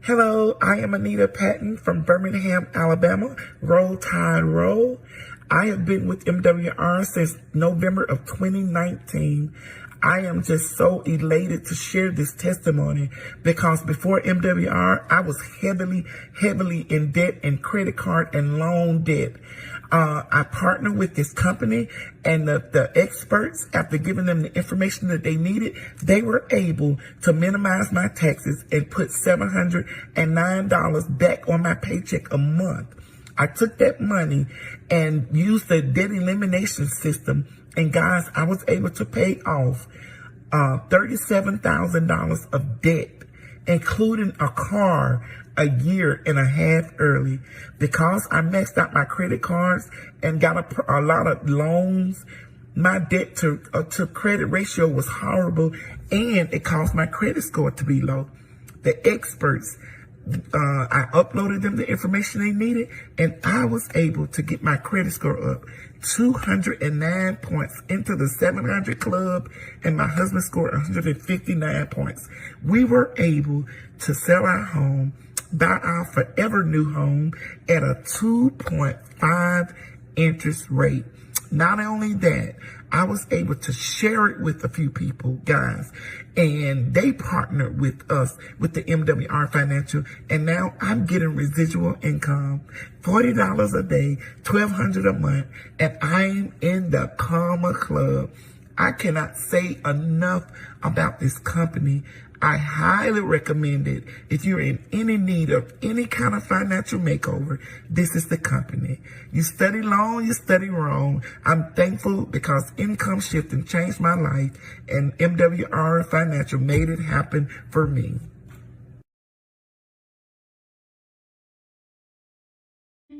Hello, I am Anita Patton from Birmingham, Alabama. Roll Tide Roll. I have been with MWR since November of 2019. I am just so elated to share this testimony because before MWR, I was heavily in debt and credit card and loan debt. I partnered with this company, and the experts, after giving them the information that they needed, they were able to minimize my taxes and put $709 back on my paycheck a month. I took that money and used the debt elimination system, and guys, I was able to pay off $37,000 of debt, including a car, a year and a half early. Because I maxed out my credit cards and got a lot of loans, my debt to credit ratio was horrible, and it caused my credit score to be low. The experts, I uploaded them the information they needed, and I was able to get my credit score up 209 points into the 700 club, and my husband scored 159 points. We were able to sell our home, buy our forever new home at a 2.5 interest rate. Not only that, I was able to share it with a few people, guys, and they partnered with us with the MWR Financial, and now I'm getting residual income, $40 a day, $1,200 a month, and I'm in the Karma Club. I cannot say enough about this company. I highly recommend it. If you're in any need of any kind of financial makeover, this is the company. You study long, you study wrong. I'm thankful because income shifting changed my life, and MWR Financial made it happen for me.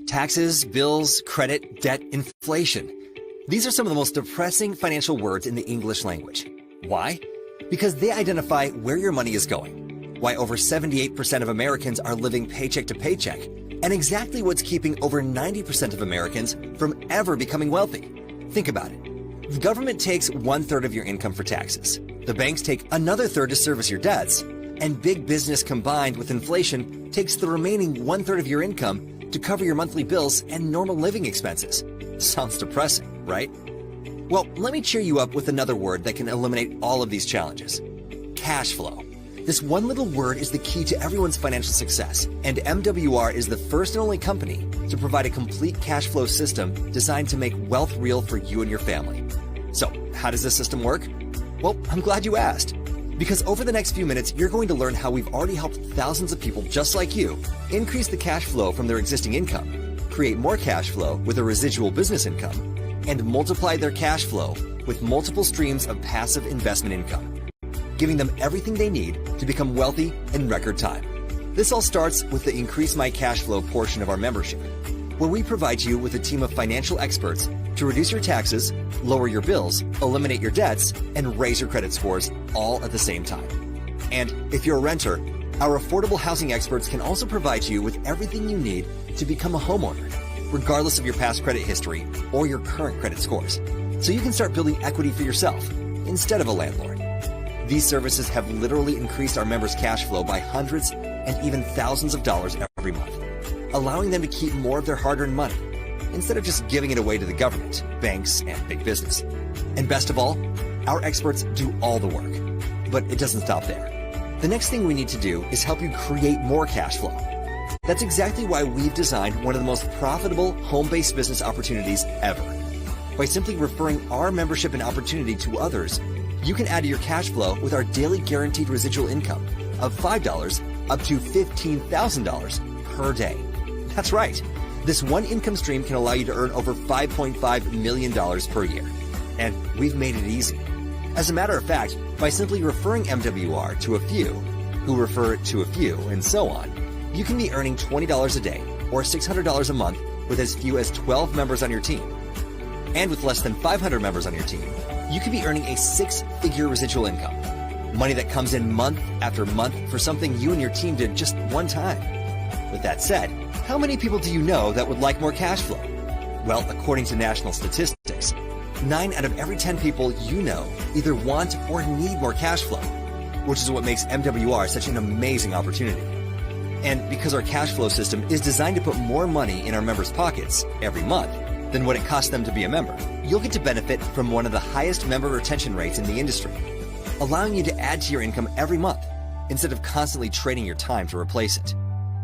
Taxes, bills, credit, debt, inflation. These are some of the most depressing financial words in the English language. Why? Because they identify where your money is going, why over 78% of Americans are living paycheck to paycheck, and exactly what's keeping over 90% of Americans from ever becoming wealthy. Think about it. The government takes 1/3 of your income for taxes. The banks take another third to service your debts, and big business combined with inflation takes the remaining 1/3 of your income to cover your monthly bills and normal living expenses. Sounds depressing, right? Well, let me cheer you up with another word that can eliminate all of these challenges. Cash flow. This one little word is the key to everyone's financial success, and MWR is the first and only company to provide a complete cash flow system designed to make wealth real for you and your family. So, how does this system work? Well, I'm glad you asked, because over the next few minutes, you're going to learn how we've already helped thousands of people just like you increase the cash flow from their existing income, create more cash flow with a residual business income, and multiply their cash flow with multiple streams of passive investment income, giving them everything they need to become wealthy in record time. This all starts with the Increase My Cash Flow portion of our membership, where we provide you with a team of financial experts to reduce your taxes, lower your bills, eliminate your debts, and raise your credit scores all at the same time. And if you're a renter, our affordable housing experts can also provide you with everything you need to become a homeowner, regardless of your past credit history or your current credit scores, so you can start building equity for yourself instead of a landlord. These services have literally increased our members' cash flow by hundreds and even thousands of dollars every month, allowing them to keep more of their hard-earned money instead of just giving it away to the government, banks, and big business. And best of all, our experts do all the work. But it doesn't stop there. The next thing we need to do is help you create more cash flow. That's exactly why we've designed one of the most profitable home-based business opportunities ever. By simply referring our membership and opportunity to others, you can add to your cash flow with our daily guaranteed residual income of $5 up to $15,000 per day. That's right. This one income stream can allow you to earn over $5.5 million per year. And we've made it easy. As a matter of fact, by simply referring MWR to a few, who refer it to a few, and so on, you can be earning $20 a day or $600 a month with as few as 12 members on your team. And with less than 500 members on your team, you could be earning a 6-figure residual income, money that comes in month after month for something you and your team did just one time. With that said, how many people do you know that would like more cash flow? Well, according to national statistics, 9 out of every 10 people you know either want or need more cash flow, which is what makes MWR such an amazing opportunity. And because our cash flow system is designed to put more money in our members' pockets every month than what it costs them to be a member, you'll get to benefit from one of the highest member retention rates in the industry, allowing you to add to your income every month instead of constantly trading your time to replace it.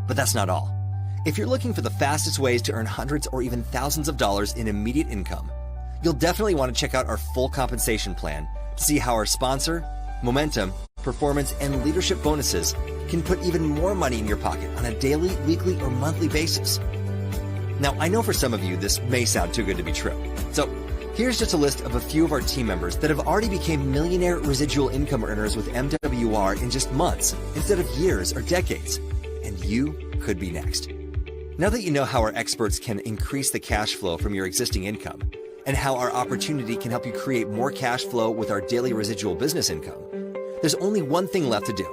But that's not all. If you're looking for the fastest ways to earn hundreds or even thousands of dollars in immediate income, you'll definitely want to check out our full compensation plan to see how our sponsor, momentum, performance, and leadership bonuses can put even more money in your pocket on a daily, weekly, or monthly basis. Now, I know for some of you this may sound too good to be true. So here's just a list of a few of our team members that have already become millionaire residual income earners with MWR in just months instead of years or decades. And you could be next. Now that you know how our experts can increase the cash flow from your existing income and how our opportunity can help you create more cash flow with our daily residual business income, there's only one thing left to do.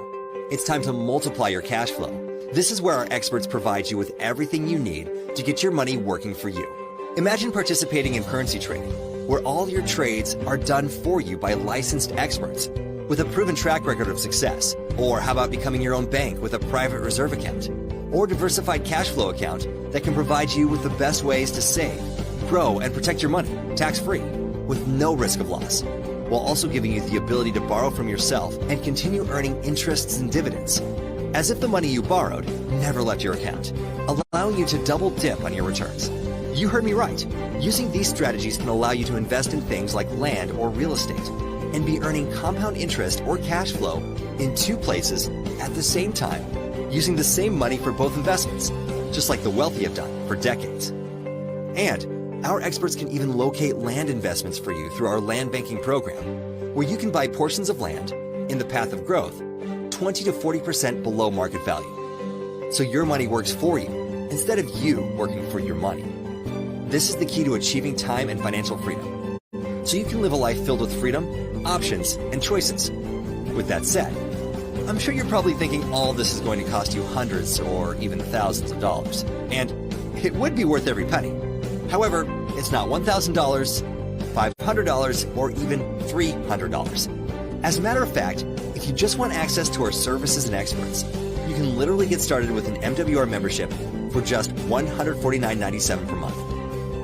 It's time to multiply your cash flow. This is where our experts provide you with everything you need to get your money working for you. Imagine participating in currency trading, where all your trades are done for you by licensed experts with a proven track record of success. Or how about becoming your own bank with a private reserve account or diversified cash flow account that can provide you with the best ways to save, grow, and protect your money tax-free with no risk of loss, while also giving you the ability to borrow from yourself and continue earning interests and dividends, as if the money you borrowed never left your account, allowing you to double dip on your returns. You heard me right. Using these strategies can allow you to invest in things like land or real estate and be earning compound interest or cash flow in two places at the same time, using the same money for both investments, just like the wealthy have done for decades. And our experts can even locate land investments for you through our land banking program, where you can buy portions of land in the path of growth 20 to 40% below market value. So your money works for you instead of you working for your money. This is the key to achieving time and financial freedom, so you can live a life filled with freedom, options, and choices. With that said, I'm sure you're probably thinking all this is going to cost you hundreds or even thousands of dollars, and it would be worth every penny. However, it's not $1,000, $500, or even $300. As a matter of fact, if you just want access to our services and experts, you can literally get started with an MWR membership for just $149.97 per month.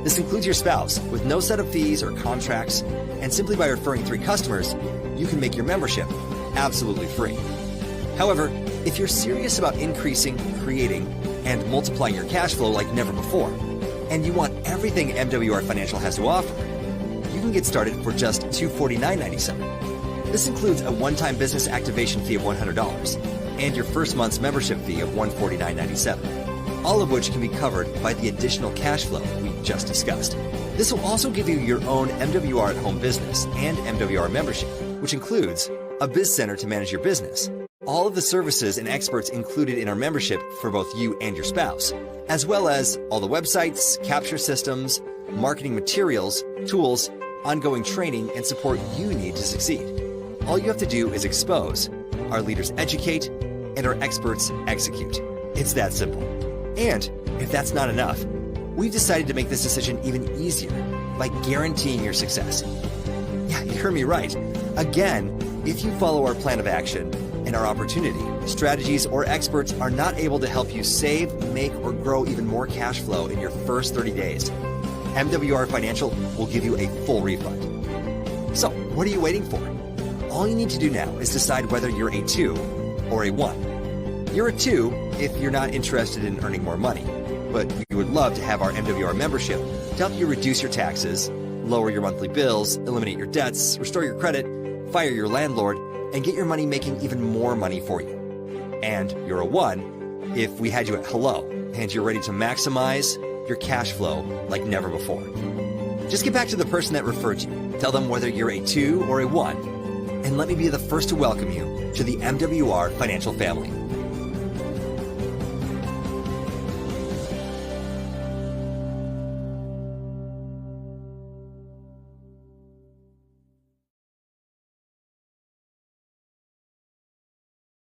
This includes your spouse with no setup fees or contracts, and simply by referring 3 customers, you can make your membership absolutely free. However, if you're serious about increasing, creating, and multiplying your cash flow like never before, and you want everything MWR Financial has to offer, you can get started for just $249.97. This includes a one-time business activation fee of $100 and your first month's membership fee of $149.97, all of which can be covered by the additional cash flow we just discussed. This will also give you your own MWR at home business and MWR membership, which includes a biz center to manage your business, all of the services and experts included in our membership for both you and your spouse, as well as all the websites, capture systems, marketing materials, tools, ongoing training, and support you need to succeed. All you have to do is expose, our leaders educate, and our experts execute. It's that simple. And if that's not enough, we've decided to make this decision even easier by guaranteeing your success. Yeah, you heard me right. Again, if you follow our plan of action and our opportunity, strategies, or experts are not able to help you save, make, or grow even more cash flow in your first 30 days, MWR Financial will give you a full refund. So, what are you waiting for? All you need to do now is decide whether you're a 2 or a 1. You're a 2 if you're not interested in earning more money, but you would love to have our MWR membership to help you reduce your taxes, lower your monthly bills, eliminate your debts, restore your credit, fire your landlord, and get your money making even more money for you. And you're a 1 if we had you at hello and you're ready to maximize your cash flow like never before. Just get back to the person that referred you. Tell them whether you're a 2 or a 1, and let me be the first to welcome you to the MWR Financial family.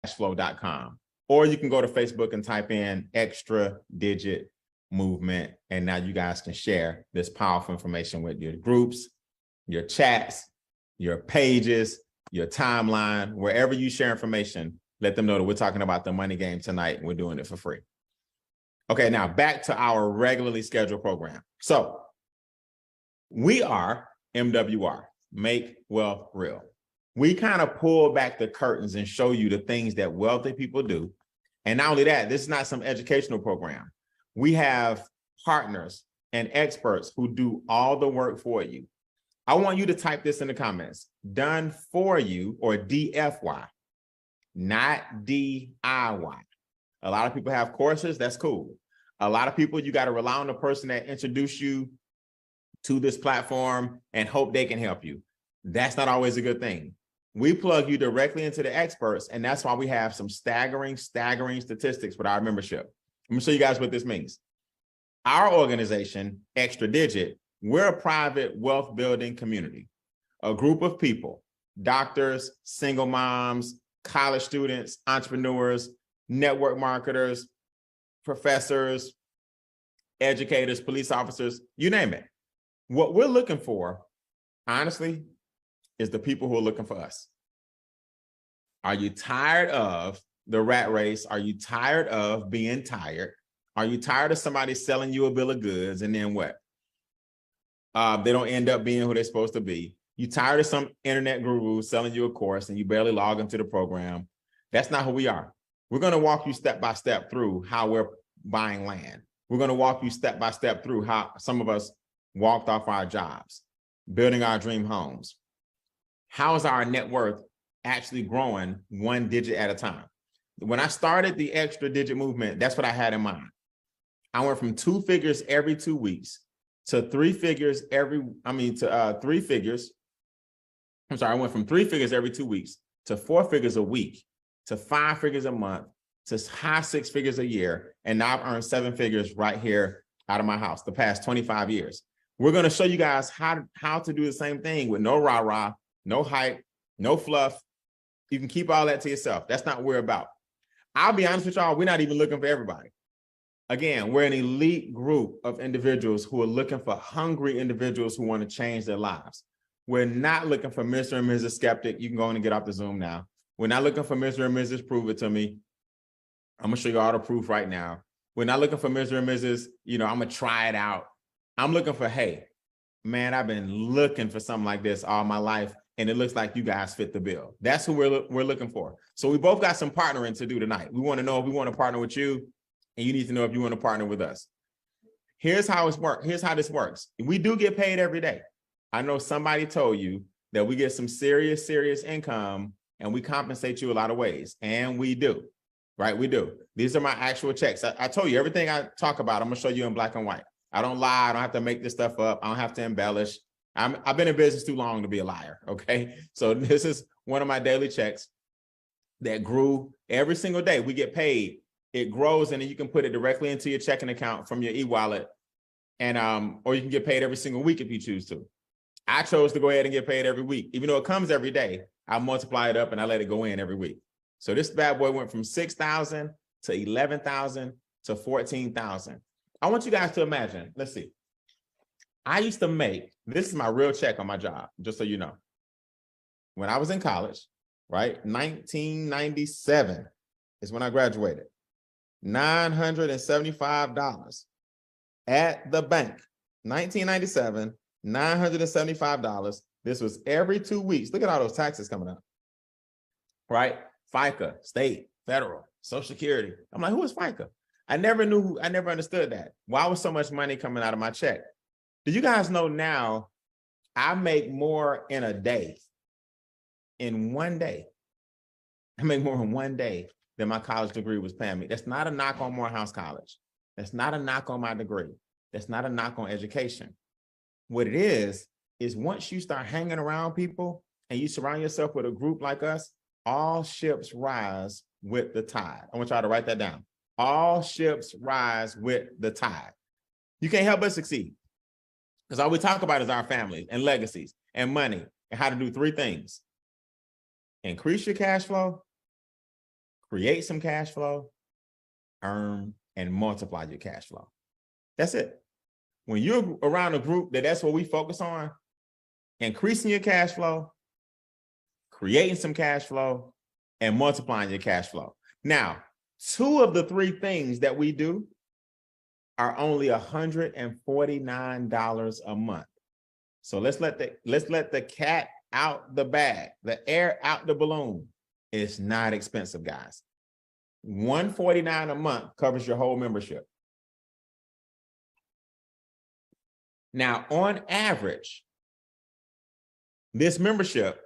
Cashflow.com. Or you can go to Facebook and type in Extra Digit Movement, and now you guys can share this powerful information with your groups, your chats, your pages, your timeline, wherever you share information. let them know that we're talking about the money game tonight. And we're doing it for free. Okay, now back to our regularly scheduled program. So we are MWR, Make Wealth Real. We kind of pull back the curtains and show you the things that wealthy people do. And not only that, this is not some educational program. We have partners and experts who do all the work for you. I want you to type this in the comments, done for you, or DFY, not DIY. A lot of people have courses, that's cool. A lot of people, you got to rely on the person that introduced you to this platform and hope they can help you. That's not always a good thing. We plug you directly into the experts, and that's why we have some staggering statistics with our membership. Let me show you guys what this means. Our organization, Extra Digit, we're a private wealth building community, a group of people, doctors, single moms, college students, entrepreneurs, network marketers, professors, educators, police officers, you name it. What we're looking for, honestly, is the people who are looking for us. Are you tired of the rat race? Are you tired of being tired? Are you tired of somebody selling you a bill of goods and then what? They don't end up being who they're supposed to be. You tired of some internet guru selling you a course and you barely log into the program. That's not who we are. We're going to walk you step by step through how we're buying land. We're going to walk you step by step through how some of us walked off our jobs, building our dream homes. How is our net worth actually growing one digit at a time? When I started the Extra Digit movement, that's what I had in mind. I went from 2 figures every 2 weeks to 3 figures three figures. I'm sorry, I went from 3 figures every 2 weeks to 4 figures a week to 5 figures a month to high 6 figures a year. And now I've earned 7 figures right here out of my house the past 25 years. We're going to show you guys how to do the same thing with no rah-rah, no hype, no fluff. You can keep all that to yourself. That's not what we're about. I'll be honest with y'all, we're not even looking for everybody. Again, we're an elite group of individuals who are looking for hungry individuals who want to change their lives. We're not looking for Mr. and Mrs. Skeptic. You can go in and get off the Zoom now. We're not looking for Mr. and Mrs. Prove It to me. I'm going to show you all the proof right now. We're not looking for Mr. and Mrs. I'm going to try it out. I'm looking for, hey, man, I've been looking for something like this all my life, and it looks like you guys fit the bill. That's who we're looking for. So we both got some partnering to do tonight. We want to know if we want to partner with you, and you need to know if you want to partner with us. Here's how it works. Here's how this works. We do get paid every day. I know somebody told you that we get some serious income, and we compensate you a lot of ways, and we do, right? We do. These are my actual checks. I told you everything I talk about, I'm going to show you in black and white. I don't lie. I don't have to make this stuff up. I don't have to embellish. I've been in business too long to be a liar, okay? So this is one of my daily checks that grew every single day. We get paid. It grows, and then you can put it directly into your checking account from your e-wallet, and or you can get paid every single week if you choose to. I chose to go ahead and get paid every week. Even though it comes every day, I multiply it up and I let it go in every week. So this bad boy went from 6,000 to 11,000 to 14,000. I want you guys to imagine, let's see. I used to make, this is my real check on my job, just so you know. When I was in college, right, 1997 is when I graduated, $975 at the bank, 1997, $975. This was every 2 weeks. Look at all those taxes coming up, right? FICA, state, federal, Social Security. I'm like, who is FICA? I never understood that. Why was so much money coming out of my check? Do you guys know now I make more in a day, in 1 day? I make more in 1 day than my college degree was paying me. That's not a knock on Morehouse College. That's not a knock on my degree. That's not a knock on education. What it is once you start hanging around people and you surround yourself with a group like us, all ships rise with the tide. I want y'all to write that down. All ships rise with the tide. You can't help but succeed. Because all we talk about is our families and legacies and money and how to do 3 things. Increase your cash flow, create some cash flow, earn and multiply your cash flow. That's it. When you're around a group that's what we focus on, increasing your cash flow, creating some cash flow, and multiplying your cash flow. Now, 2 of the 3 things that we do are only $149 a month. So let's let the cat out the bag, the air out the balloon. It's not expensive, guys. $149 a month covers your whole membership. Now, on average, this membership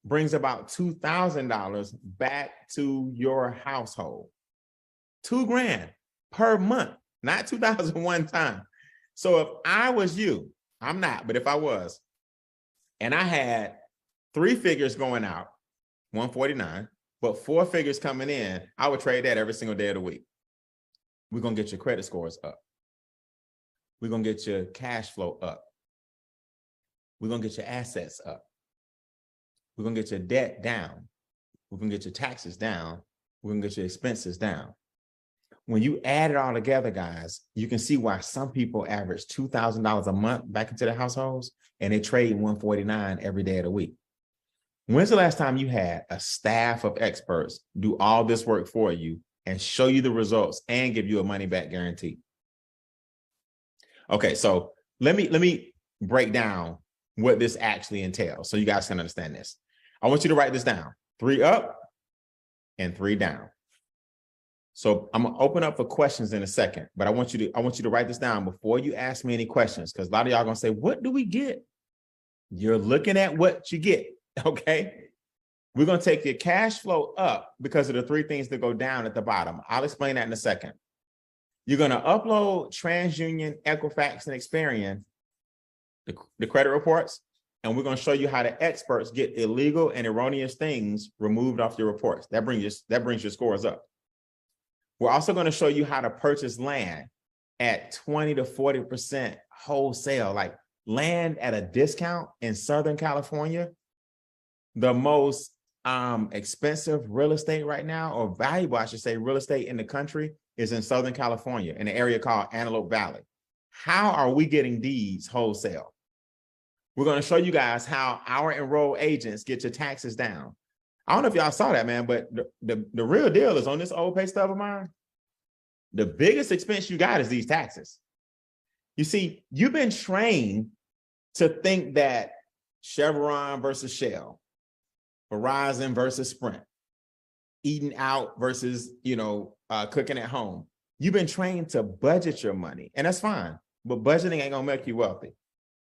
brings about $2,000 back to your household. $2,000 per month, not $2,000 one time. So if I was you, I'm not, but if I was, and I had 3 figures going out, 149, but 4 figures coming in, I would trade that every single day of the week. We're going to get your credit scores up. We're going to get your cash flow up. We're going to get your assets up. We're going to get your debt down. We're going to get your taxes down. We're going to get your expenses down. When you add it all together, guys, you can see why some people average $2,000 a month back into their households, and they trade 149 every day of the week. When's the last time you had a staff of experts do all this work for you and show you the results and give you a money back guarantee? Okay, so let me break down what this actually entails so you guys can understand this. I want you to write this down: 3 up and 3 down. So I'm gonna open up for questions in a second, but I want you to write this down before you ask me any questions, because a lot of y'all gonna say, what do we get? You're looking at what you get, okay? We're gonna take your cash flow up because of the 3 things that go down at the bottom. I'll explain that in a second. You're gonna upload TransUnion, Equifax, and Experian, the credit reports, and we're gonna show you how the experts get illegal and erroneous things removed off your reports. That brings your scores up. We're also going to show you how to purchase land at 20 to 40% wholesale, like land at a discount in Southern California. The most expensive real estate right now, or valuable, I should say, real estate in the country is in Southern California, in an area called Antelope Valley. How are we getting deeds wholesale? We're going to show you guys how our enrolled agents get your taxes down. I don't know if y'all saw that, man, but the real deal is on this old pay stub of mine. The biggest expense you got is these taxes. You see, you've been trained to think that Chevron versus Shell, Verizon versus Sprint, eating out versus, cooking at home. You've been trained to budget your money, and that's fine, but budgeting ain't gonna make you wealthy.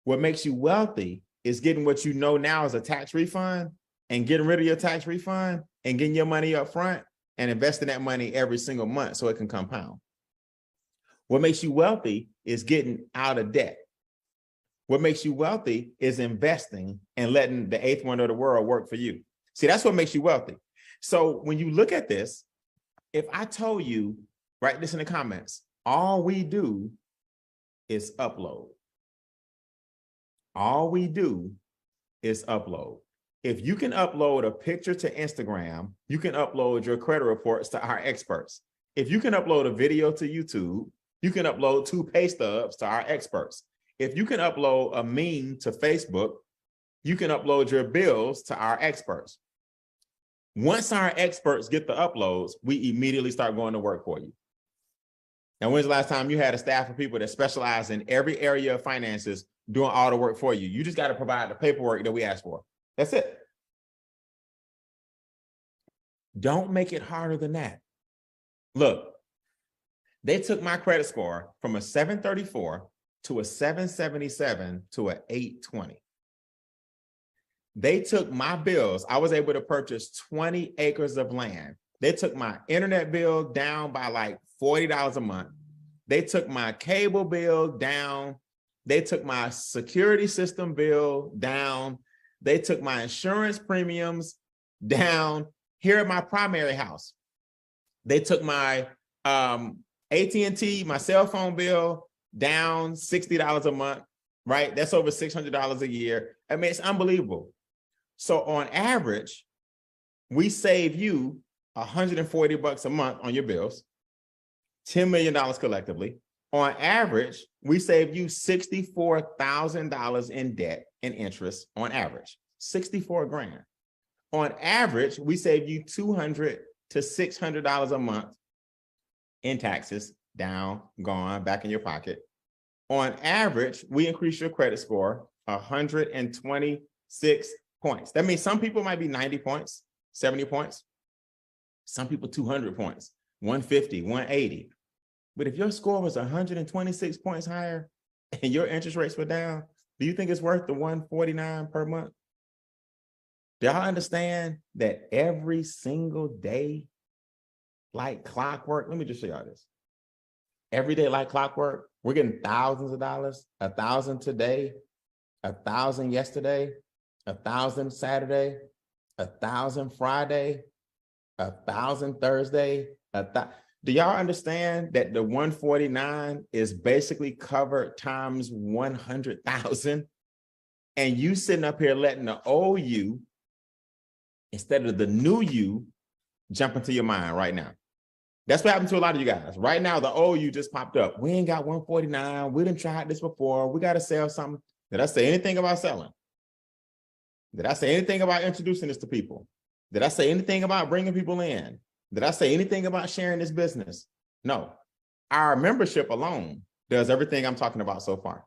What makes you wealthy is getting what you know now is a tax refund, and getting rid of your tax refund and getting your money up front and investing that money every single month so it can compound. What makes you wealthy is getting out of debt. What makes you wealthy is investing and letting the 8th wonder of the world work for you. See, that's what makes you wealthy. So when you look at this, if I told you, write this in the comments, all we do is upload. All we do is upload. If you can upload a picture to Instagram, you can upload your credit reports to our experts. If you can upload a video to YouTube, you can upload 2 pay stubs to our experts. If you can upload a meme to Facebook, you can upload your bills to our experts. Once our experts get the uploads, we immediately start going to work for you. And when's the last time you had a staff of people that specialize in every area of finances doing all the work for you? You just got to provide the paperwork that we ask for. That's it. Don't make it harder than that. Look, they took my credit score from a 734 to a 777 to an 820. They took my bills. I was able to purchase 20 acres of land. They took my internet bill down by like $40 a month. They took my cable bill down. They took my security system bill down. They took my insurance premiums down. Here at my primary house, they took my AT&T, my cell phone bill down $60 a month, right? That's over $600 a year. I mean, it's unbelievable. So on average, we save you $140 a month on your bills, $10 million collectively. On average, we save you $64,000 in debt and interest on average, 64 grand. On average, we save you $200 to $600 a month in taxes, down, gone, back in your pocket. On average, we increase your credit score 126 points. That means some people might be 90 points, 70 points. Some people 200 points, 150, 180. But if your score was 126 points higher and your interest rates were down, do you think it's worth the 149 per month? Do y'all understand that every single day, like clockwork, let me just show y'all this. Every day, like clockwork, we're getting thousands of dollars, 1,000 today, 1,000 yesterday, 1,000 Saturday, 1,000 Friday, 1,000 Thursday. Do y'all understand that the 149 is basically covered times 100,000? And you sitting up here letting the old you, instead of the new you, jump into your mind right now. That's what happened to a lot of you guys. Right now, the old you just popped up. We ain't got 149. We didn't try this before. We got to sell something. Did I say anything about selling? Did I say anything about introducing this to people? Did I say anything about bringing people in? Did I say anything about sharing this business? No. Our membership alone does everything I'm talking about so far.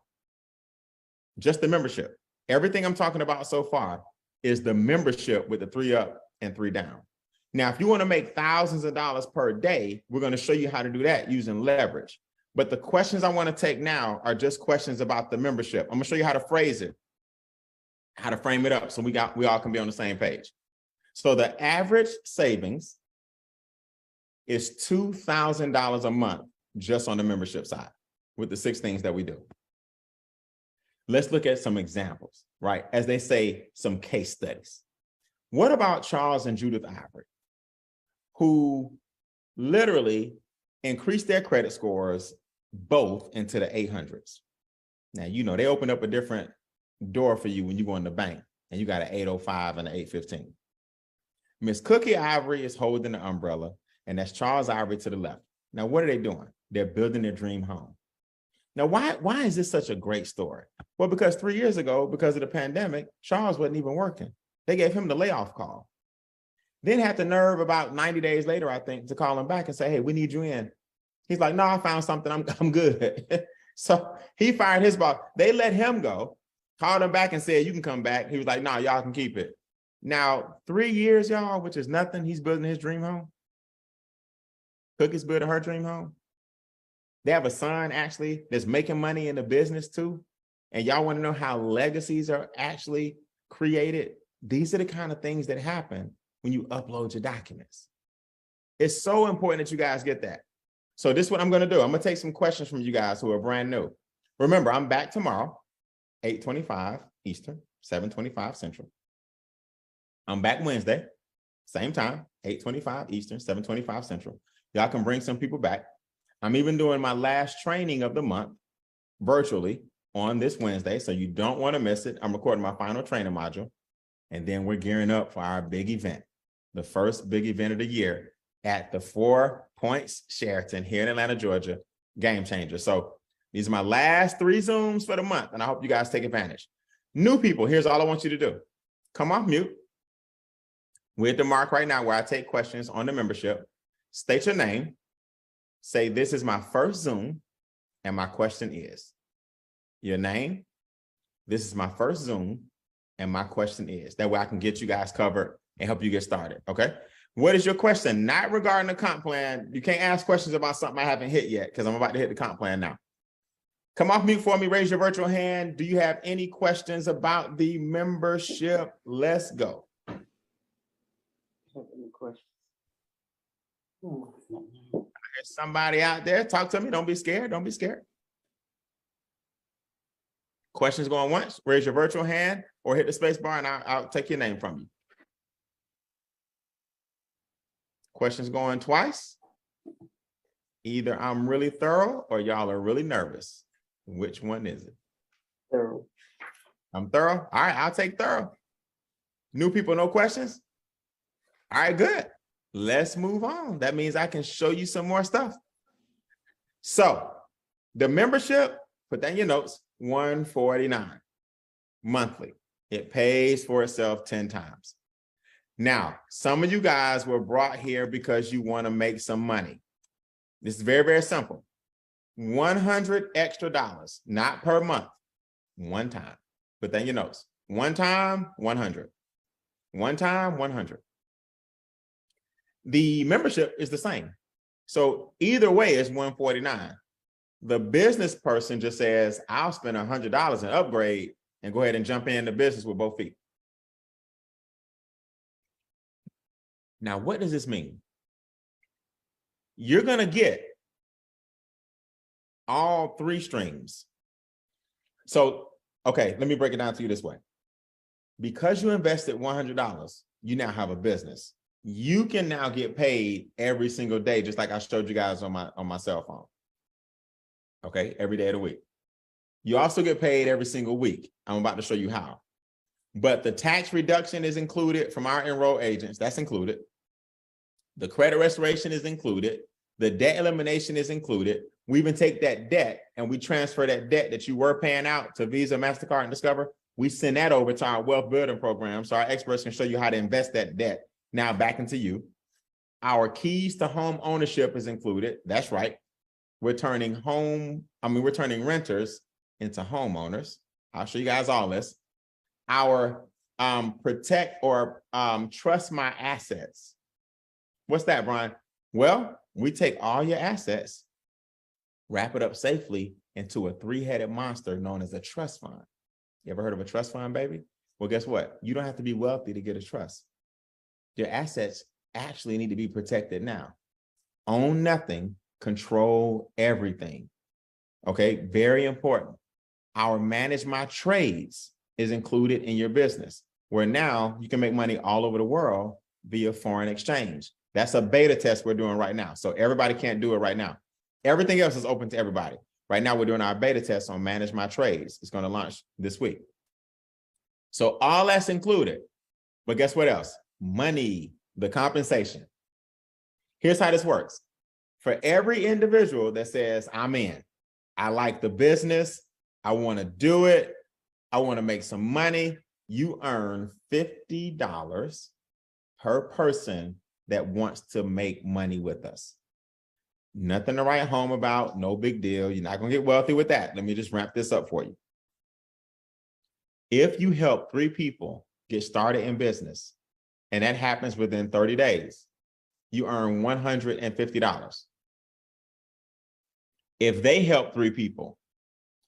Just the membership. Everything I'm talking about so far is the membership with the 3 up and 3 down. Now, if you want to make thousands of dollars per day, we're going to show you how to do that using leverage. But the questions I want to take now are just questions about the membership. I'm going to show you how to phrase it, how to frame it up, so we all can be on the same page. So the average savings is $2,000 a month just on the membership side with the 6 things that we do. Let's look at some examples, right? As they say, some case studies. What about Charles and Judith Ivory, who literally increased their credit scores both into the 800s? Now, you know, they opened up a different door for you when you go in the bank and you got an 805 and an 815. Miss Cookie Ivory is holding the umbrella, and that's Charles Ivory to the left. Now, what are they doing? They're building their dream home. Now, why is this such a great story? Well, because 3 years ago, because of the pandemic, Charles wasn't even working. They gave him the layoff call. Then had the nerve about 90 days later, I think, to call him back and say, hey, we need you in. He's like, no, I found something. I'm good. So he fired his boss. They let him go, called him back and said, you can come back. He was like, no, y'all can keep it. Now, 3 years, y'all, which is nothing. He's building his dream home. Cookie's building her dream home. They have a son, actually, that's making money in the business, too. And y'all want to know how legacies are actually created? These are the kind of things that happen when you upload your documents. It's so important that you guys get that. So this is what I'm going to do. I'm going to take some questions from you guys who are brand new. Remember, I'm back tomorrow, 8:25 Eastern, 7:25 Central. I'm back Wednesday, same time, 8:25 Eastern, 7:25 Central. Y'all can bring some people back. I'm even doing my last training of the month virtually on this Wednesday, so you don't want to miss it. I'm recording my final training module, and then we're gearing up for our big event, the first big event of the year at the 4 Points Sheraton here in Atlanta, Georgia, Game Changer. So these are my last 3 Zooms for the month, and I hope you guys take advantage. New people, here's all I want you to do. Come off mute. We're at the mark right now where I take questions on the membership. State your name. Say, this is my first Zoom, and my question is. Your name. This is my first Zoom, and my question is. That way I can get you guys covered and help you get started, okay? What is your question? Not regarding the comp plan. You can't ask questions about something I haven't hit yet, because I'm about to hit the comp plan now. Come off mute for me. Raise your virtual hand. Do you have any questions about the membership? Let's go. Any questions? There's somebody out there. Talk to me. Don't be scared. Don't be scared. Questions going once? Raise your virtual hand or hit the space bar and I'll take your name from you. Questions going twice? Either I'm really thorough or y'all are really nervous. Which one is it? Thorough. I'm thorough. All right, I'll take thorough. New people, no questions? All right, good. Let's move on. That means I can show you some more stuff. So the membership, put that in your notes, $149 monthly. It pays for itself 10 times. Now, some of you guys were brought here because you want to make some money. This is very, very simple. 100 extra dollars, not per month, one time. Put that in your notes. One time, 100. One time, 100. The membership is the same. So either way is 149. The business person just says, I'll spend $100 and upgrade and go ahead and jump into business with both feet. Now, what does this mean? You're going to get all three streams. So, okay, let me break it down to you this way. Because you invested $100, you now have a business. You can now get paid every single day, just like I showed you guys on my cell phone. Okay, every day of the week. You also get paid every single week. I'm about to show you how. But the tax reduction is included from our enrolled agents. That's included. The credit restoration is included. The debt elimination is included. We even take that debt and we transfer that debt that you were paying out to Visa, MasterCard, and Discover. We send that over to our wealth building program so our experts can show you how to invest that debt now back into you. Our keys to home ownership is included. That's right. We're turning renters into homeowners. I'll show you guys all this. Our protect or trust my assets. What's that, Brian? Well, we take all your assets, wrap it up safely into a three-headed monster known as a trust fund. You ever heard of a trust fund, baby? Well, guess what? You don't have to be wealthy to get a trust. Your assets actually need to be protected now. Own nothing, control everything. Okay, very important. Our manage my trades is included in your business, where now you can make money all over the world via foreign exchange. That's a beta test we're doing right now. So everybody can't do it right now. Everything else is open to everybody. Right now, we're doing our beta test on manage my trades. It's going to launch this week. So all that's included. But guess what else? Money, the compensation. Here's how this works. For every individual that says, I'm in, I like the business, I want to do it, I want to make some money, you earn $50 per person that wants to make money with us. Nothing to write home about, no big deal. You're not going to get wealthy with that. Let me just wrap this up for you. If you help 3 people get started in business, and that happens within 30 days, you earn $150. If they help 3 people,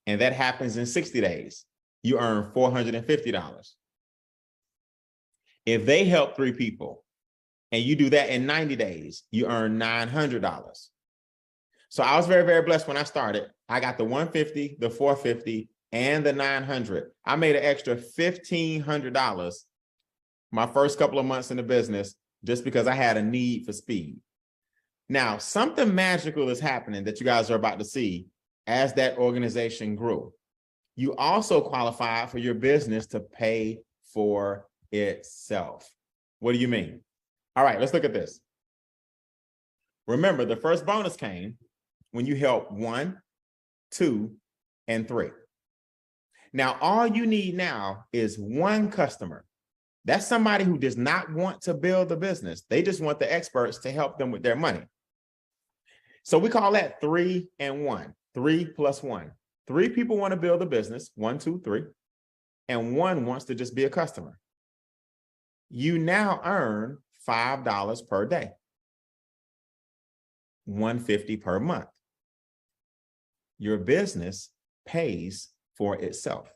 and that happens in 60 days, you earn $450. If they help 3 people, and you do that in 90 days, you earn $900. So I was very, very blessed when I started. I got the 150, the 450, and the 900. I made an extra $1,500 my first couple of months in the business just because I had a need for speed. Now, something magical is happening that you guys are about to see as that organization grew. You also qualify for your business to pay for itself. What do you mean? All right, let's look at this. Remember, the first bonus came when you help 1, 2, and 3. Now, all you need now is 1 customer. That's somebody who does not want to build a business. They just want the experts to help them with their money. So we call that 3 and 1, 3 plus 1. 3 people want to build a business, 1, 2, 3, and 1 wants to just be a customer. You now earn $5 per day, $150 per month. Your business pays for itself.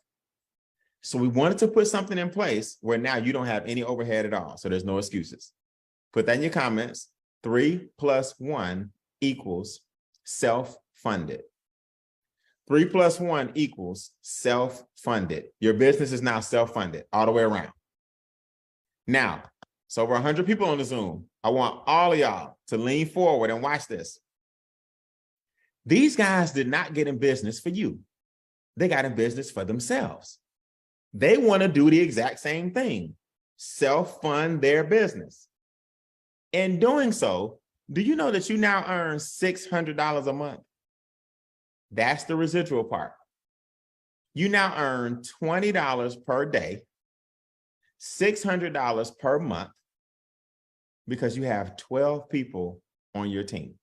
So we wanted to put something in place where now you don't have any overhead at all. So there's no excuses. Put that in your comments. 3 plus 1 equals self-funded. 3 plus 1 equals self-funded. Your business is now self-funded all the way around. Now, it's over 100 people on the Zoom. I want all of y'all to lean forward and watch this. These guys did not get in business for you. They got in business for themselves. They want to do the exact same thing, self-fund their business. In doing so, do you know that you now earn $600 a month? That's the residual part. You now earn $20 per day, $600 per month, Because you have 12 people on your team.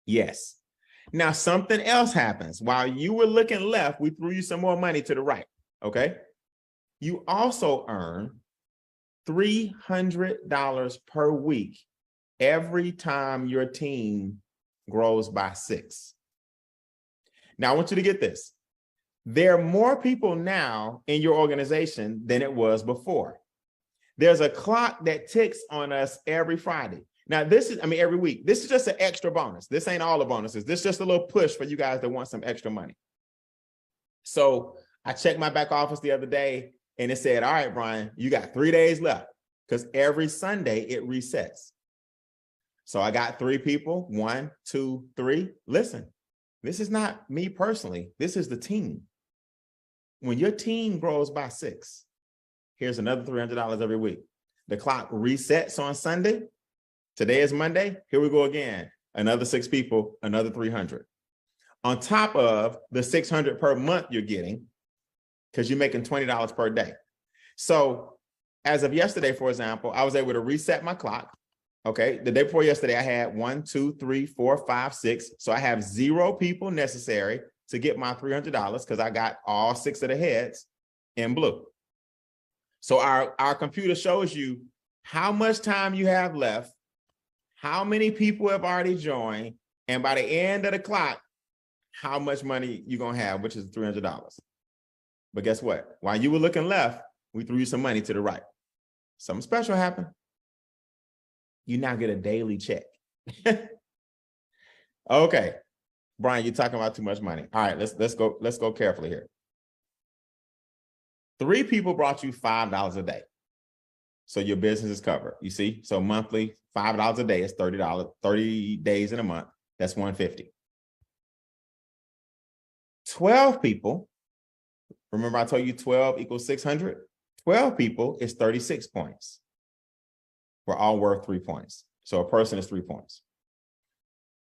Yes. Now, something else happens. While you were looking left, we threw you some more money to the right, okay? You also earn $300 per week every time your team grows by 6. Now, I want you to get this. There are more people now in your organization than it was before. There's a clock that ticks on us every Friday. Now, every week. This is just an extra bonus. This ain't all the bonuses. This is just a little push for you guys that want some extra money. So I checked my back office the other day and it said, all right, Brian, you got 3 days left because every Sunday it resets. So I got 3 people, 1, 2, 3. Listen, this is not me personally. This is the team. When your team grows by 6, here's another $300 every week. The clock resets on Sunday. Today is Monday. Here we go again. Another 6 people, another 300. On top of the 600 per month you're getting, because you're making $20 per day. So as of yesterday, for example, I was able to reset my clock. Okay. The day before yesterday, I had 1, 2, 3, 4, 5, 6. So I have 0 people necessary to get my $300 because I got all 6 of the heads in blue. So our computer shows you how much time you have left, how many people have already joined, and by the end of the clock, how much money you're going to have, which is $300. But guess what? While you were looking left, we threw you some money to the right. Something special happened. You now get a daily check. Okay. Brian, you're talking about too much money. All right, let's go carefully here. 3 people brought you $5 a day. So your business is covered. You see? So monthly, $5 a day is $30, 30 days in a month. That's $150. 12 people, remember I told you 12 equals 600? 12 people is 36 points. We're all worth 3 points. So a person is 3 points.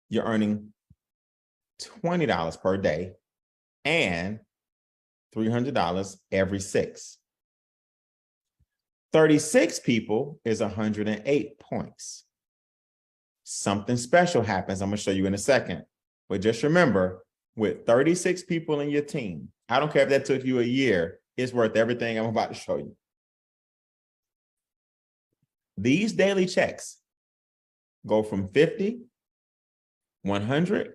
You're earning $20 per day and $300 every 6. 36 people is 108 points. Something special happens. I'm going to show you in a second. But just remember, with 36 people in your team, I don't care if that took you a year, it's worth everything I'm about to show you. These daily checks go from 50, 100,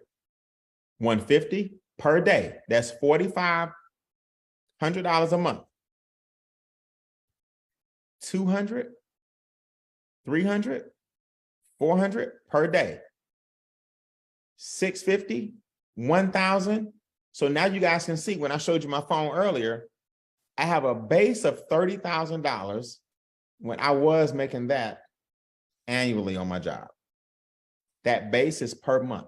150 per day. That's $4,500 a month. 200, 300, 400 per day. 650, 1,000. So now you guys can see when I showed you my phone earlier, I have a base of $30,000 when I was making that annually on my job. That base is per month.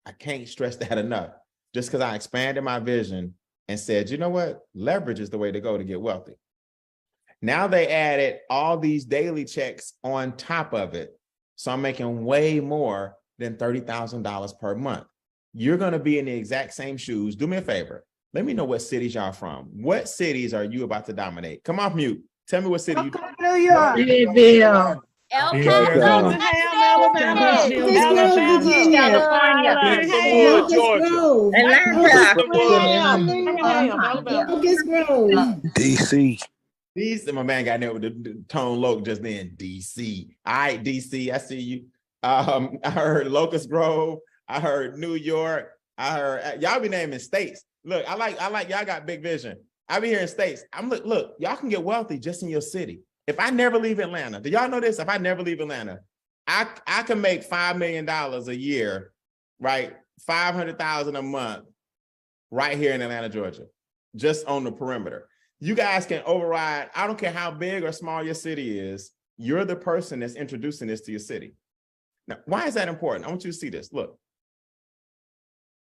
I can't stress that enough. Just because I expanded my vision and said, you know what? Leverage is the way to go to get wealthy. Now they added all these daily checks on top of it. So I'm making way more than $30,000 per month. You're going to be in the exact same shoes. Do me a favor. Let me know what cities y'all from. What cities are you about to dominate? Come off mute. Tell me what city you New York. Louisville. El Alabama. DC. These, my man got there with the tone low just then. DC. All right, DC, I see you. I heard Locust Grove. I heard New York. I heard y'all be naming states. Look, I like y'all got big vision. I be hearing states. Look, y'all can get wealthy just in your city. If I never leave Atlanta, do y'all know this? If I never leave Atlanta, I can make $5 million a year, right? $500,000 a month right here in Atlanta, Georgia, just on the perimeter. You guys can override. I don't care how big or small your city is. You're the person that's introducing this to your city. Now, why is that important? I want you to see this. Look,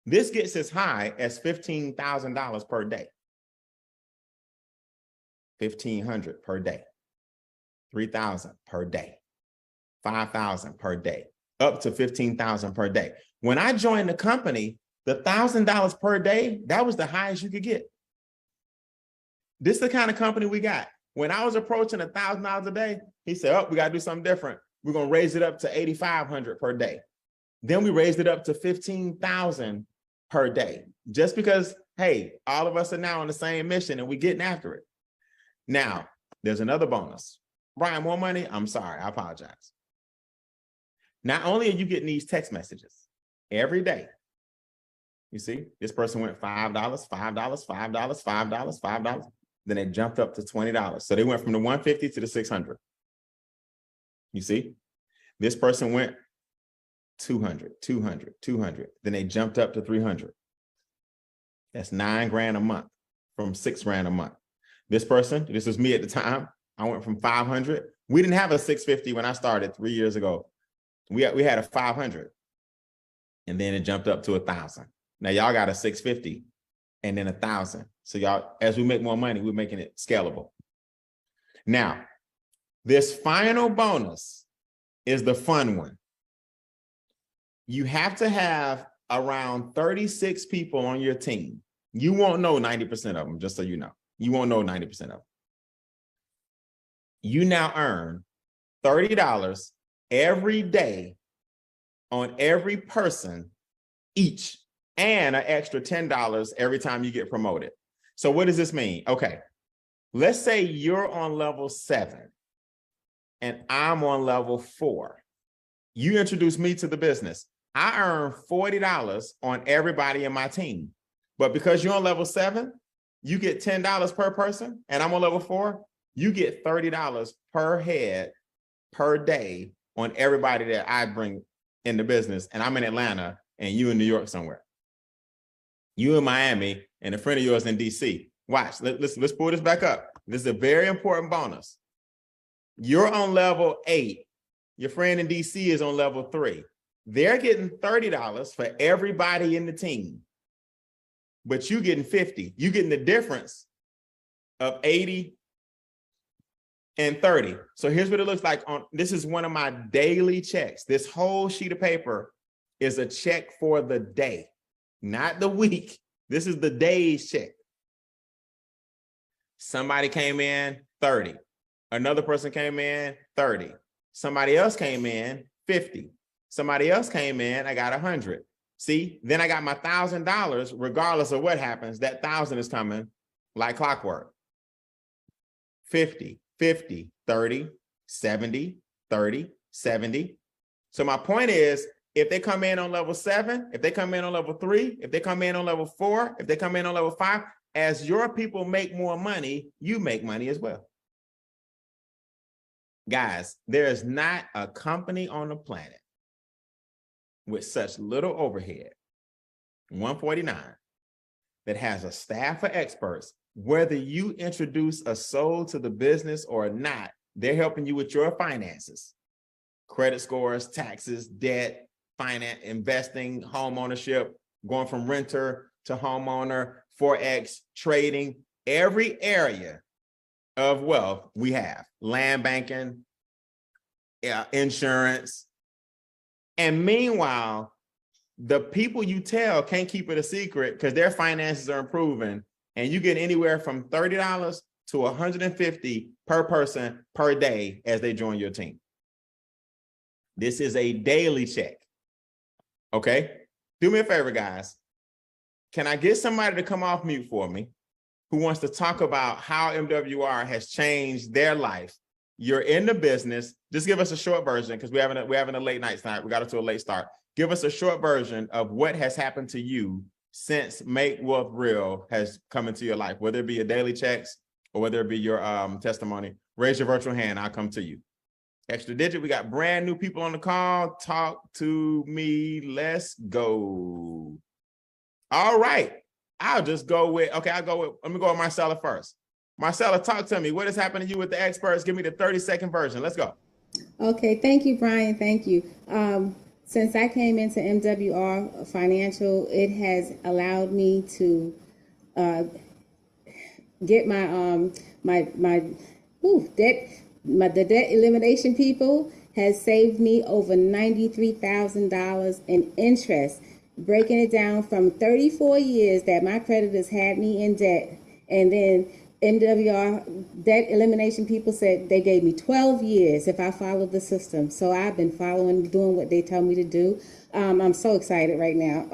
this gets as high as $15,000 per day. $1,500 per day. $3,000 per day. $5,000 per day. Up to $15,000 per day. When I joined the company, the $1,000 per day, that was the highest you could get. This is the kind of company we got. When I was approaching $1,000 a day, he said, oh, we got to do something different. We're going to raise it up to $8,500 per day. Then we raised it up to $15,000 per day, just because, hey, all of us are now on the same mission and we're getting after it. Now, there's another bonus. Brian, more money? I'm sorry, I apologize. Not only are you getting these text messages every day, you see, this person went $5, $5, $5, $5, $5. Then they jumped up to $20. So they went from the 150 to the 600. You see, this person went 200, 200, 200. Then they jumped up to 300. That's $9,000 a month from $6,000 a month. This person, this was me at the time. I went from 500. We didn't have a 650 when I started 3 years ago. We had a 500, and then it jumped up to 1,000. Now y'all got a 650 and then 1,000. So y'all, as we make more money, we're making it scalable. Now, this final bonus is the fun one. You have to have around 36 people on your team. You won't know 90% of them, just so you know. You won't know 90% of them. You now earn $30 every day on every person each, and an extra $10 every time you get promoted. So what does this mean? Okay, let's say you're on level 7 and I'm on level 4. You introduce me to the business. I earn $40 on everybody in my team. But because you're on level 7, you get $10 per person, and I'm on level 4, you get $30 per head per day on everybody that I bring in the business. And I'm in Atlanta and you in New York somewhere. You in Miami and a friend of yours in DC. Watch, let's pull this back up. This is a very important bonus. You're on level 8. Your friend in DC is on level 3. They're getting $30 for everybody in the team, but you getting 50. You getting the difference of 80 and 30. So here's what it looks like. This is one of my daily checks. This whole sheet of paper is a check for the day, not the week. This is the day's check. Somebody came in 30. Another person came in 30. Somebody else came in 50. Somebody else came in, I got 100. See, then I got my $1,000, regardless of what happens, that 1,000 is coming like clockwork. 50, 50, 30, 70, 30, 70. So my point is, if they come in on level 7, if they come in on level 3, if they come in on level 4, if they come in on level 5, as your people make more money, you make money as well. Guys, there is not a company on the planet with such little overhead, 149, that has a staff of experts. Whether you introduce a soul to the business or not, they're helping you with your finances, credit scores, taxes, debt, finance, investing, home ownership, going from renter to homeowner, Forex, trading, every area of wealth we have, land banking, insurance. And meanwhile, the people you tell can't keep it a secret because their finances are improving, and you get anywhere from $30 to $150 per person per day as they join your team. This is a daily check. Okay? Do me a favor, guys. Can I get somebody to come off mute for me who wants to talk about how MWR has changed their life? You're in the business. Just give us a short version because we're having a late night tonight. We got it to a late start. Give us a short version of what has happened to you since Make Wealth Real has come into your life, whether it be your daily checks or whether it be your testimony. Raise your virtual hand. I'll come to you. Extra digit. We got brand new people on the call. Talk to me. Let's go. All right. I'll just go with, okay, let me go with Marcella first. Marcella, talk to me. What has happened to you with the experts? Give me the 30-second version. Let's go. Okay. Thank you, Brian. Thank you. Since I came into MWR Financial, it has allowed me to get the debt elimination people has saved me over $93,000 in interest, breaking it down from 34 years that my creditors had me in debt. And then MWR debt elimination people said they gave me 12 years if I followed the system. So I've been following, doing what they tell me to do. I'm so excited right now.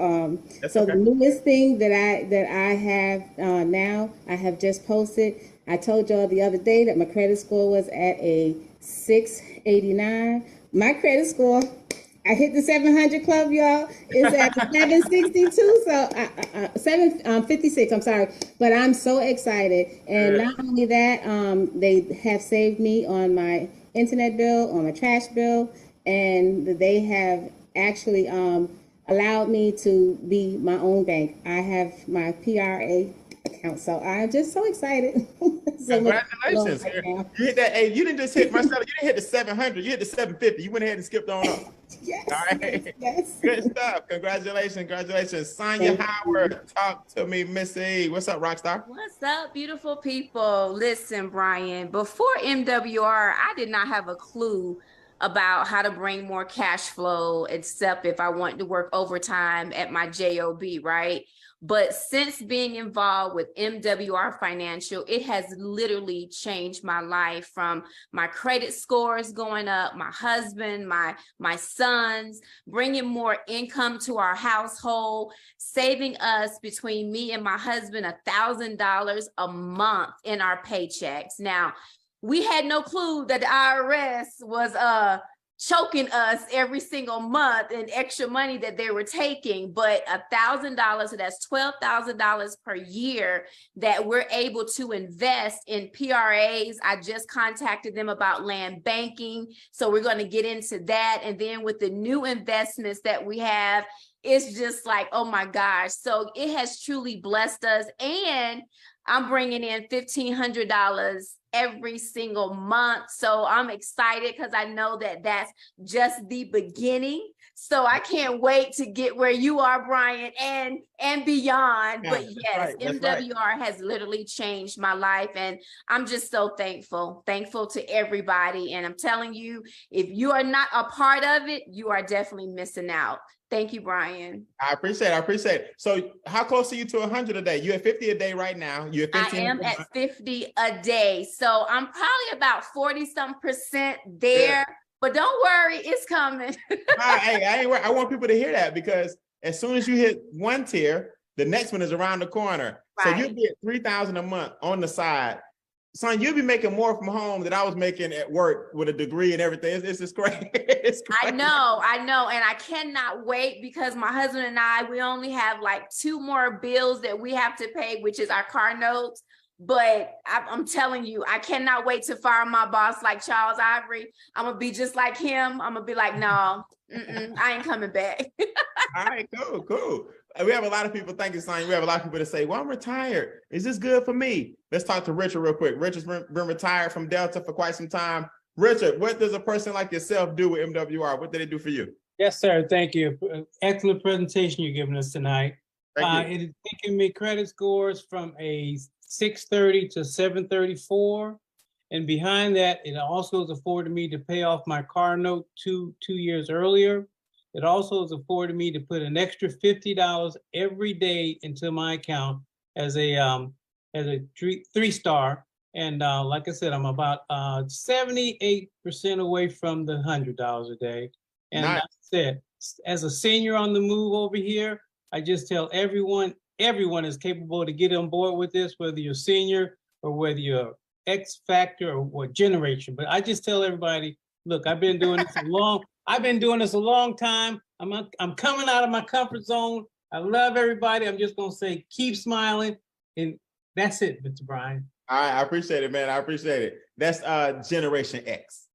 So okay. the newest thing that I have now, I have just posted. I told y'all the other day that my credit score was at a 689. My credit score, I hit the 700 club, y'all. It's at 762, so 756. I'm sorry, but I'm so excited. And not only that, they have saved me on my internet bill, on my trash bill, and they have actually allowed me to be my own bank. I have my PRA account, so I'm just so excited. So congratulations! You hit that. Hey, you didn't just hit Marcella. You didn't hit the 700. You hit the 750. You went ahead and skipped on up. Yes. All right. Yes. Good stuff. Congratulations. Congratulations. Sonia Howard, talk to me, Missy. What's up, Rockstar? What's up, beautiful people? Listen, Brian, before MWR, I did not have a clue about how to bring more cash flow, except if I wanted to work overtime at my job, right? But since being involved with MWR Financial, it has literally changed my life, from my credit scores going up, my husband, my sons, bringing more income to our household, saving us, between me and my husband, $1,000 a month in our paychecks. Now, we had no clue that the IRS was choking us every single month in extra money that they were taking, but $1,000, so that's $12,000 per year that we're able to invest in PRAs. I just contacted them about land banking, so we're going to get into that. And then with the new investments that we have, it's just like, oh my gosh. So it has truly blessed us. And I'm bringing in $1,500 every single month. So I'm excited because I know that that's just the beginning. So I can't wait to get where you are, Brian, and beyond. Yeah, but yes, MWR has literally changed my life. And I'm just so thankful to everybody. And I'm telling you, if you are not a part of it, you are definitely missing out. Thank you, Brian. I appreciate it. So how close are you to 100 a day? You're at 50 a day right now. You're at 15. I am at 50 a day. So I'm probably about 40-some% there. Yeah. But don't worry, it's coming. Hey, I ain't worried. I want people to hear that, because as soon as you hit one tier, the next one is around the corner. Right. So you'll be at $3,000 a month on the side. Son, you'll be making more from home than I was making at work with a degree and everything. It's just crazy. It's crazy. I know. And I cannot wait, because my husband and I, we only have like 2 more bills that we have to pay, which is our car notes. But I'm telling you, I cannot wait to fire my boss like Charles Ivory. I'm going to be just like him. I'm going to be like, no, I ain't coming back. All right, cool. We have a lot of people, thank you, Sonia. We have a lot of people that say, well, I'm retired. Is this good for me? Let's talk to Richard real quick. Richard's been retired from Delta for quite some time. Richard, what does a person like yourself do with MWR? What did it do for you? Yes, sir. Thank you. Excellent presentation you're giving us tonight. It is taking me credit scores from a 630 to 734. And behind that, it also has afforded me to pay off my car note two years earlier. It also has afforded me to put an extra $50 every day into my account as a 3-star. And like I said, I'm about 78% away from the $100 a day. And nice. Like I said, as a senior on the move over here, I just tell everyone is capable to get on board with this, whether you're senior or whether you're X factor or what generation. But I just tell everybody, look, I've been doing this a long time. I'm coming out of my comfort zone. I love everybody. I'm just gonna say, keep smiling, and that's it, Mr. Brian. All right, I appreciate it, man. I appreciate it. That's Generation X.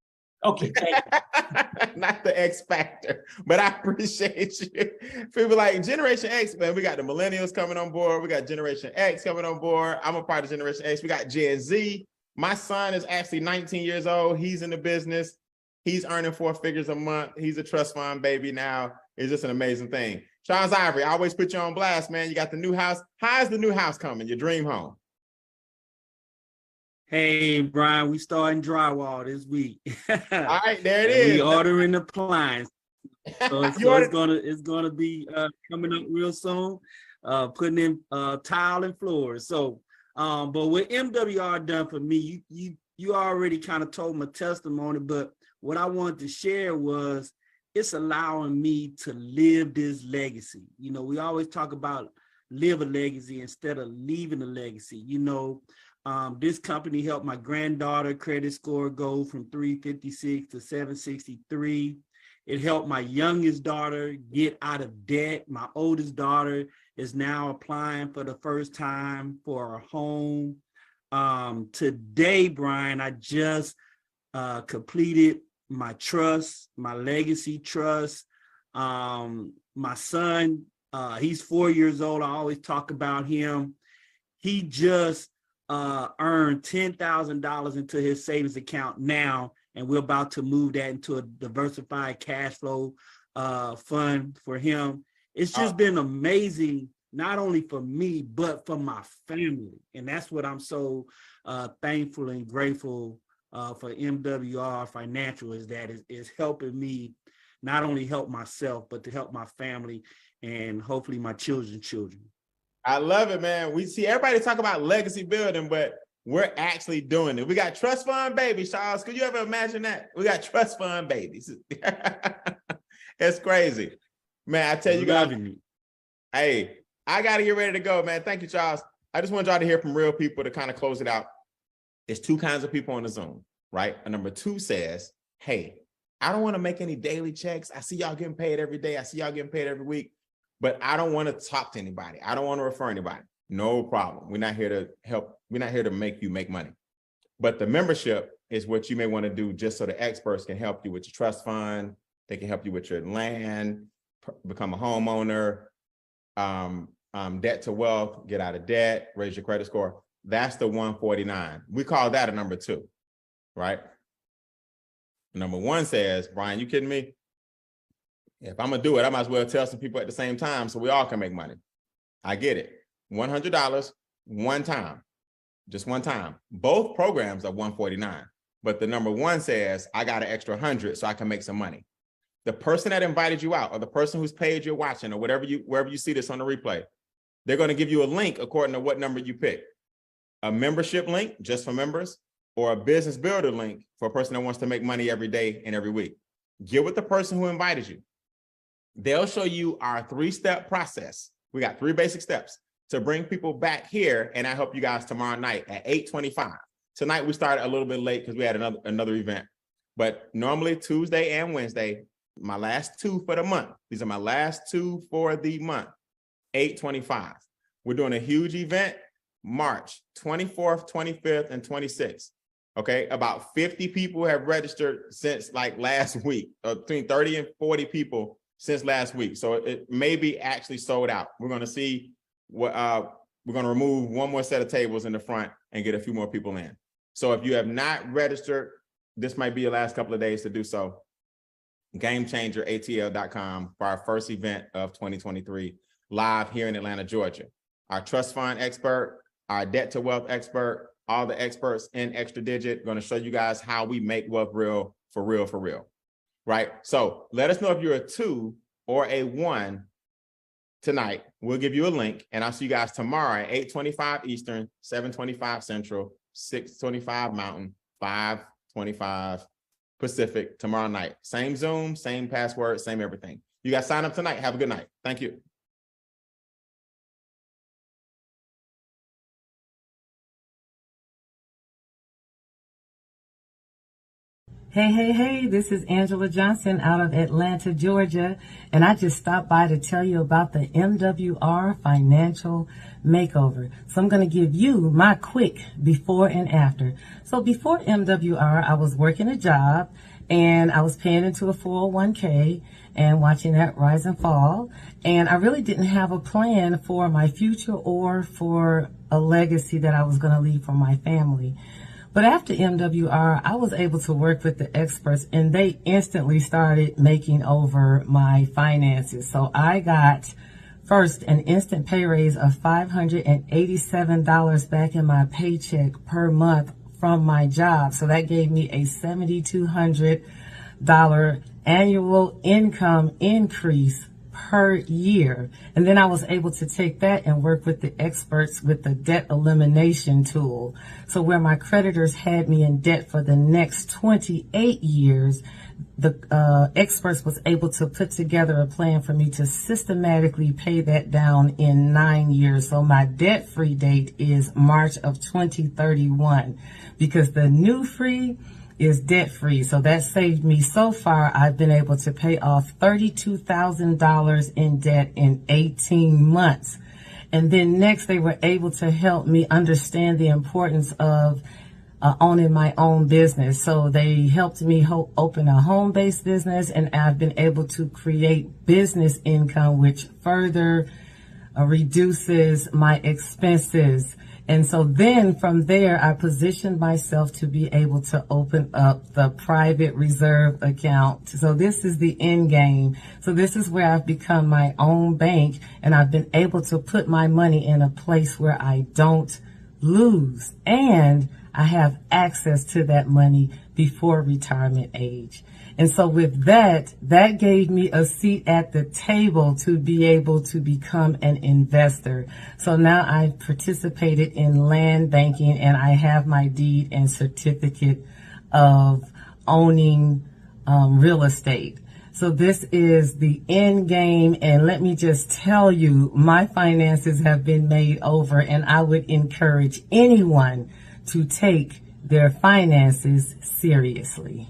Okay, thank you. Not the X factor, but I appreciate you. People like Generation X, man. We got the millennials coming on board. We got Generation X coming on board. I'm a part of Generation X. We got Gen Z. My son is actually 19 years old. He's in the business. He's earning 4 figures a month. He's a trust fund baby now. It's just an amazing thing. Charles Ivory, I always put you on blast, man. You got the new house. How's the new house coming? Your dream home? Hey, Brian, we starting drywall this week. All right, there it is. We ordering appliance. So it's gonna be coming up real soon. Putting in tile and floors. So But what MWR done for me, you already kind of told my testimony, but what I wanted to share was it's allowing me to live this legacy. You know, we always talk about live a legacy instead of leaving a legacy. You know, this company helped my granddaughter credit score go from 356 to 763. It helped my youngest daughter get out of debt. My oldest daughter is now applying for the first time for a home. Today, Brian, I just completed my trust, my legacy trust. My son, he's 4 years old. I always talk about him. He just earned $10,000 into his savings account now, and we're about to move that into a diversified cash flow fund for him. It's just been amazing, not only for me, but for my family. And that's what I'm so thankful and grateful for MWR Financial, is that is helping me not only help myself, but to help my family and hopefully my children's children. I love it, man. We see everybody talk about legacy building, but we're actually doing it. We got trust fund babies, Charles. Could you ever imagine that? We got trust fund babies. It's crazy. Man, I tell you guys, hey, I got to get ready to go, man. Thank you, Charles. I just want y'all to hear from real people to kind of close it out. There's two kinds of people on the Zoom, right? And number two says, hey, I don't want to make any daily checks. I see y'all getting paid every day. I see y'all getting paid every week, but I don't want to talk to anybody. I don't want to refer anybody. No problem. We're not here to help. We're not here to make you make money. But the membership is what you may want to do just so the experts can help you with your trust fund. They can help you with your land, become a homeowner, debt to wealth, get out of debt, raise your credit score. That's the 149. We call that a number two, right? Number one says, Brian, you kidding me? If I'm gonna do it, I might as well tell some people at the same time so we all can make money. I get it. $100, one time, just one time. Both programs are 149, but the number one says, I got an extra 100 so I can make some money. The person that invited you out, or the person whose page you're watching, or wherever you see this on the replay, they're going to give you a link according to what number you pick. A membership link just for members, or a business builder link for a person that wants to make money every day and every week. Get with the person who invited you. They'll show you our 3-step process. We got 3 basic steps to bring people back here, and I help you guys tomorrow night at 8:25. Tonight we started a little bit late because we had another event, but normally Tuesday and Wednesday, my last 2 for the month. These are my last 2 for the month, 8:25. We're doing a huge event, March 24th, 25th, and 26th. Okay, about 50 people have registered since like last week, between 30 and 40 people since last week. So it may be actually sold out. We're going to see what we're going to remove one more set of tables in the front and get a few more people in. So if you have not registered, this might be your last couple of days to do so. GameChangerATL.com for our first event of 2023, live here in Atlanta, Georgia. Our trust fund expert, our debt to wealth expert, all the experts in Extra Digit, going to show you guys how we make wealth real, for real, right? So let us know if you're a 2 or a 1 tonight. We'll give you a link, and I'll see you guys tomorrow at 8:25 Eastern, 7:25 Central, 6:25 Mountain, 5:25 Pacific tomorrow night. Same Zoom, same password, same everything. You guys sign up tonight. Have a good night. Thank you. Hey, this is Angela Johnson out of Atlanta, Georgia, and I just stopped by to tell you about the MWR Financial Makeover. So I'm going to give you my quick before and after. So before MWR, I was working a job, and I was paying into a 401k and watching that rise and fall, and I really didn't have a plan for my future or for a legacy that I was going to leave for my family. But after MWR, I was able to work with the experts, and they instantly started making over my finances. So I got first an instant pay raise of $587 back in my paycheck per month from my job. So that gave me a $7,200 annual income increase per year. And then I was able to take that and work with the experts with the debt elimination tool. So where my creditors had me in debt for the next 28 years, the experts was able to put together a plan for me to systematically pay that down in 9 years. So my debt-free date is March of 2031, because the new free is debt-free. So that saved me, so far, I've been able to pay off $32,000 in debt in 18 months. And then next, they were able to help me understand the importance of owning my own business. So they helped me open a home-based business, and I've been able to create business income, which further reduces my expenses. And so then from there, I positioned myself to be able to open up the private reserve account. So this is the end game. So this is where I've become my own bank, and I've been able to put my money in a place where I don't lose. And I have access to that money before retirement age. And so with that gave me a seat at the table to be able to become an investor. So now I've participated in land banking, and I have my deed and certificate of owning real estate. So this is the end game, and let me just tell you, my finances have been made over, and I would encourage anyone to take their finances seriously.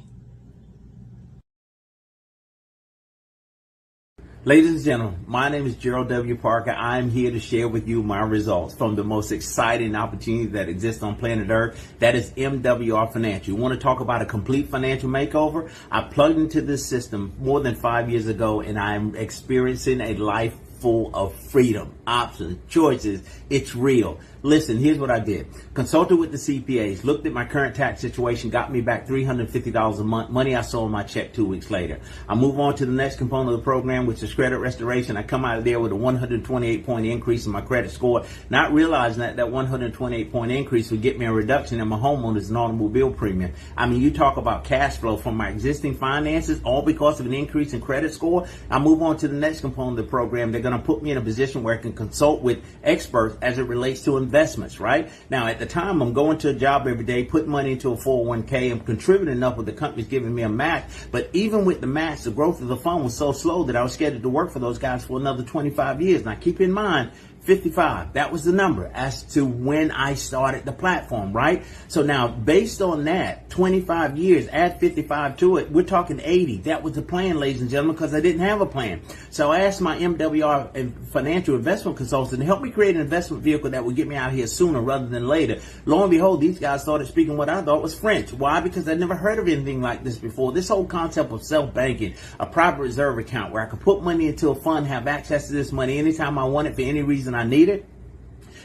Ladies and gentlemen, my name is Gerald W. Parker. I'm here to share with you my results from the most exciting opportunity that exists on planet Earth. That is MWR Financial. You want to talk about a complete financial makeover? I plugged into this system more than 5 years ago, and I'm experiencing a life full of freedom, options, choices. It's real. Listen, here's what I did. Consulted with the CPAs, looked at my current tax situation, got me back $350 a month, money I saw in my check 2 weeks later. I move on to the next component of the program, which is credit restoration. I come out of there with a 128-point increase in my credit score, not realizing that 128-point increase would get me a reduction in my homeowners and automobile premium. I mean, you talk about cash flow from my existing finances, all because of an increase in credit score. I move on to the next component of the program. They're going to put me in a position where I can consult with experts as it relates to investments, right? Now, at the time, I'm going to a job every day, putting money into a 401k. I'm contributing enough with the company's giving me a match. But even with the match, the growth of the fund was so slow that I was scheduled to work for those guys for another 25 years. Now, keep in mind, 55, that was the number as to when I started the platform, right? So now, based on that, 25 years, add 55 to it, we're talking 80. That was the plan, ladies and gentlemen, because I didn't have a plan. So I asked my MWR financial investment consultant to help me create an investment vehicle that would get me out of here sooner rather than later. Lo and behold, these guys started speaking what I thought was French. Why? Because I'd never heard of anything like this before. This whole concept of self-banking, a private reserve account where I could put money into a fund, have access to this money anytime I want it for any reason I need it.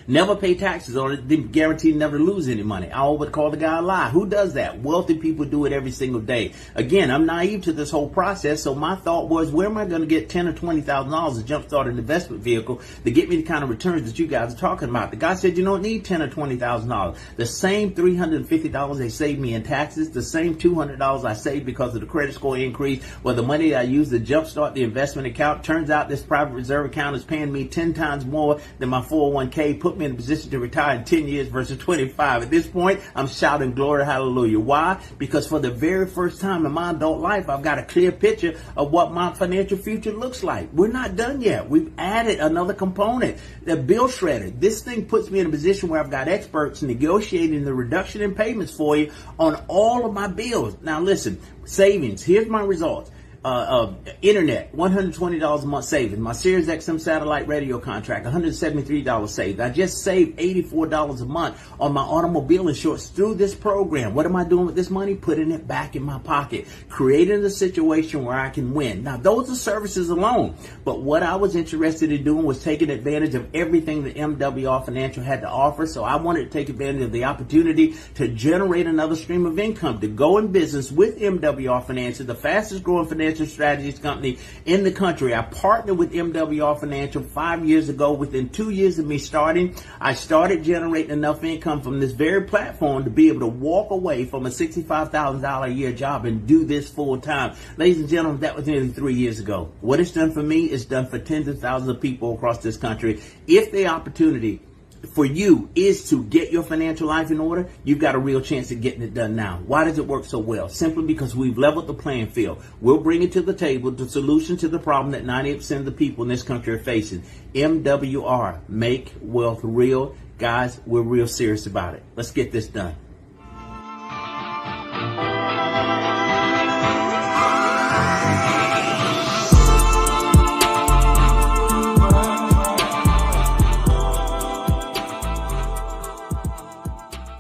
Never pay taxes on it, guaranteed never lose any money. I would call the guy a lie. Who does that? Wealthy people do it every single day. Again, I'm naive to this whole process, so my thought was, where am I going to get $10,000 or $20,000 to jumpstart an investment vehicle to get me the kind of returns that you guys are talking about? The guy said, you don't need $10,000 or $20,000. The same $350 they saved me in taxes, the same $200 I saved because of the credit score increase, or the money I used to jumpstart the investment account. Turns out this private reserve account is paying me 10 times more than my 401k, put me in a position to retire in 10 years versus 25. At this point, I'm shouting glory, hallelujah. Why? Because for the very first time in my adult life, I've got a clear picture of what my financial future looks like. We're not done yet. We've added another component, the bill shredder. This thing puts me in a position where I've got experts negotiating the reduction in payments for you on all of my bills. Now listen, savings, here's my results. Internet, $120 a month saving. My Sirius XM satellite radio contract, $173 saved. I just saved $84 a month on my automobile insurance through this program. What am I doing with this money? Putting it back in my pocket, creating a situation where I can win. Now, those are services alone. But what I was interested in doing was taking advantage of everything that MWR Financial had to offer. So I wanted to take advantage of the opportunity to generate another stream of income, to go in business with MWR Financial, the fastest growing financial financial strategies company in the country. I partnered with MWR Financial 5 years ago. Within 2 years of me starting, I started generating enough income from this very platform to be able to walk away from a $65,000 a year job and do this full time. Ladies and gentlemen, that was nearly 3 years ago. What it's done for me is done for tens of thousands of people across this country. If the opportunity for you is to get your financial life in order, you've got a real chance at getting it done now. Why does it work so well? Simply because we've leveled the playing field. We'll bring it to the table, the solution to the problem that 98% of the people in this country are facing. MWR, make wealth real. Guys, we're real serious about it. Let's get this done.